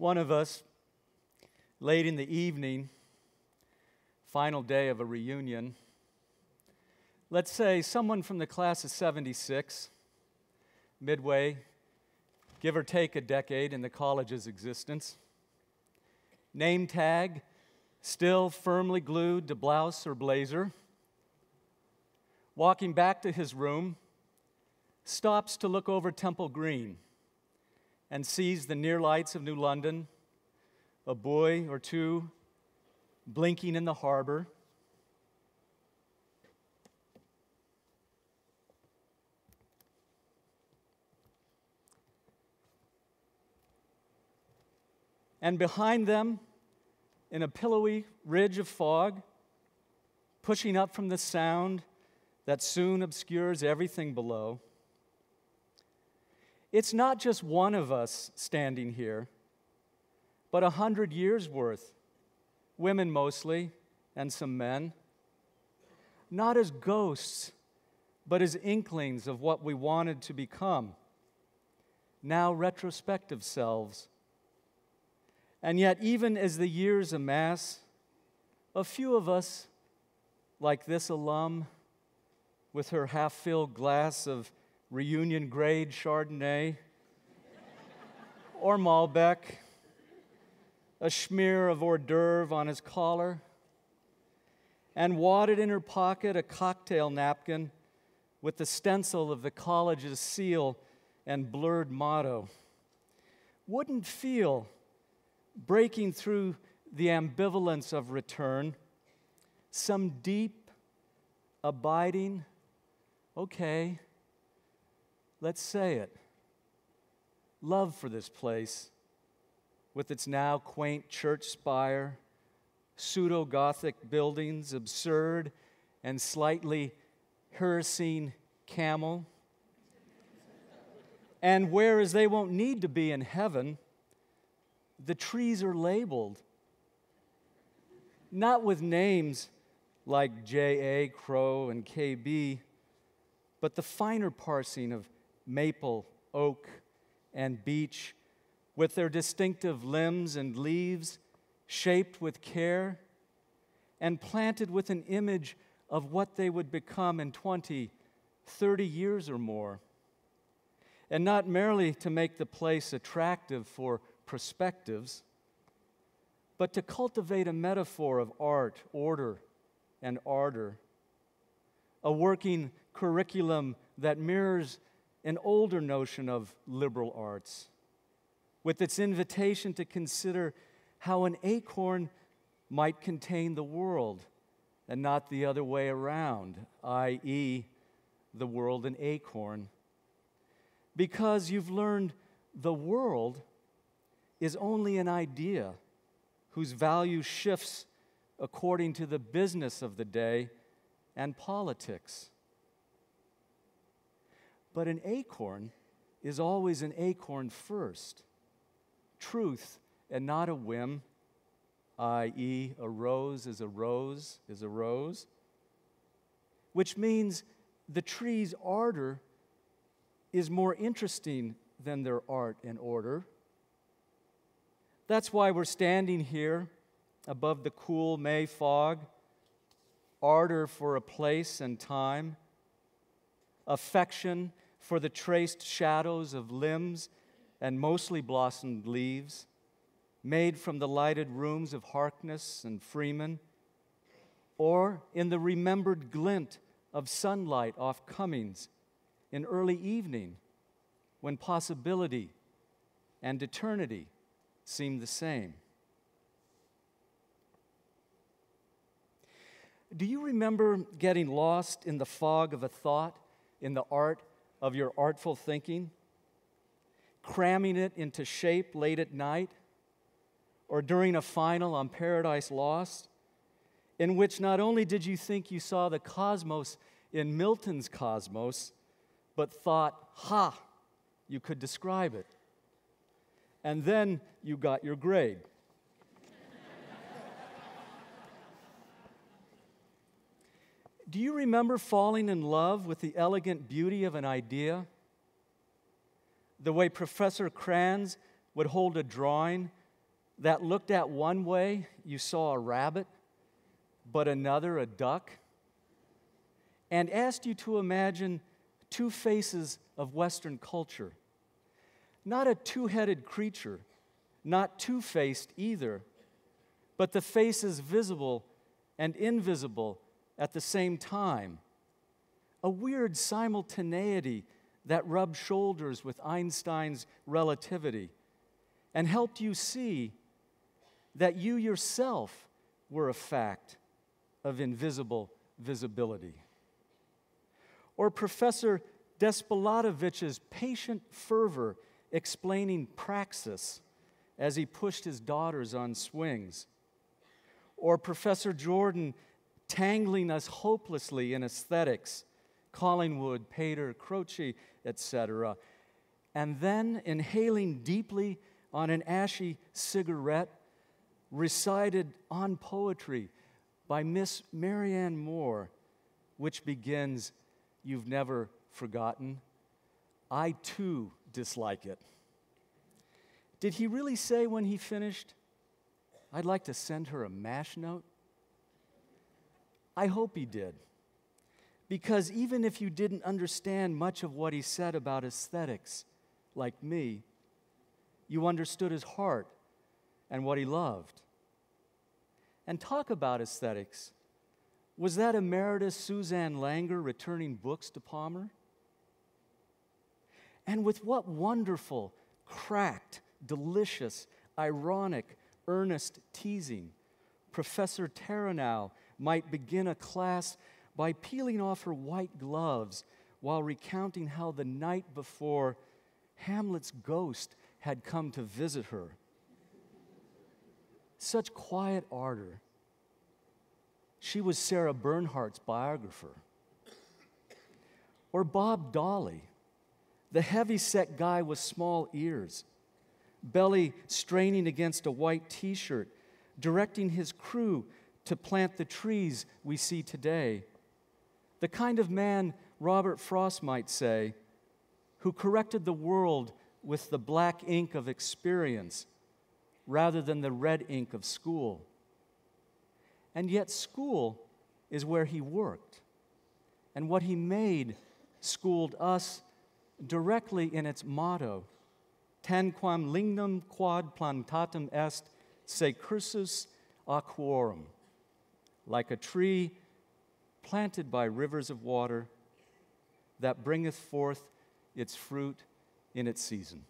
One of us, late in the evening, final day of a reunion, let's say someone from the class of 76, midway, give or take a decade in the college's existence, name tag still firmly glued to blouse or blazer, walking back to his room, stops to look over Temple Green and sees the near lights of New London, a buoy or two blinking in the harbor. And behind them, in a pillowy ridge of fog, pushing up from the sound that soon obscures everything below, it's not just one of us standing here, but 100 years worth, women mostly, and some men, not as ghosts, but as inklings of what we wanted to become, now retrospective selves. And yet, even as the years amass, a few of us, like this alum with her half-filled glass of reunion-grade Chardonnay, or Malbec, a smear of hors d'oeuvre on his collar, and wadded in her pocket a cocktail napkin with the stencil of the college's seal and blurred motto, wouldn't feel, breaking through the ambivalence of return, some deep, abiding, okay, let's say it, love for this place, with its now quaint church spire, pseudo-Gothic buildings, absurd and slightly harassing camel. And whereas they won't need to be in heaven, the trees are labeled, not with names like J.A., Crow, and K.B., but the finer parsing of maple, oak, and beech, with their distinctive limbs and leaves shaped with care and planted with an image of what they would become in 20, 30 years or more, and not merely to make the place attractive for perspectives, but to cultivate a metaphor of art, order, and ardor, a working curriculum that mirrors an older notion of liberal arts, with its invitation to consider how an acorn might contain the world and not the other way around, i.e., the world an acorn. Because you've learned the world is only an idea whose value shifts according to the business of the day and politics. But an acorn is always an acorn first. Truth and not a whim, i.e., a rose is a rose is a rose, which means the tree's ardor is more interesting than their art and order. That's why we're standing here above the cool May fog, ardor for a place and time, affection for the traced shadows of limbs and mostly blossomed leaves, made from the lighted rooms of Harkness and Freeman, or in the remembered glint of sunlight off Cummings in early evening, when possibility and eternity seem the same. Do you remember getting lost in the fog of a thought in the art of your artful thinking, cramming it into shape late at night, or during a final on Paradise Lost, in which not only did you think you saw the cosmos in Milton's cosmos, but thought, ha, you could describe it. And then you got your grade. Do you remember falling in love with the elegant beauty of an idea? The way Professor Kranz would hold a drawing that looked at one way, you saw a rabbit, but another a duck, and asked you to imagine two faces of Western culture. Not a two-headed creature, not two-faced either, but the faces visible and invisible at the same time. A weird simultaneity that rubbed shoulders with Einstein's relativity and helped you see that you yourself were a fact of invisible visibility. Or Professor Despolatovich's patient fervor explaining praxis as he pushed his daughters on swings. Or Professor Jordan tangling us hopelessly in aesthetics, Collingwood, Pater, Croce, etc., and then inhaling deeply on an ashy cigarette, recited on poetry by Miss Marianne Moore, which begins, "You've never forgotten. I too dislike it." Did he really say when he finished, "I'd like to send her a MASH note"? I hope he did. Because even if you didn't understand much of what he said about aesthetics, like me, you understood his heart and what he loved. And talk about aesthetics. Was that Emeritus Suzanne Langer returning books to Palmer? And with what wonderful, cracked, delicious, ironic, earnest teasing, Professor Taranow might begin a class by peeling off her white gloves while recounting how the night before Hamlet's ghost had come to visit her. Such quiet ardor. She was Sarah Bernhardt's biographer. Or Bob Dolly, the heavy-set guy with small ears, belly straining against a white t-shirt, directing his crew to plant the trees we see today. The kind of man Robert Frost might say, who corrected the world with the black ink of experience rather than the red ink of school. And yet school is where he worked, and what he made schooled us directly in its motto, "Tanquam lignum quod plantatum est, se cursus aquarum," like a tree planted by rivers of water that bringeth forth its fruit in its season.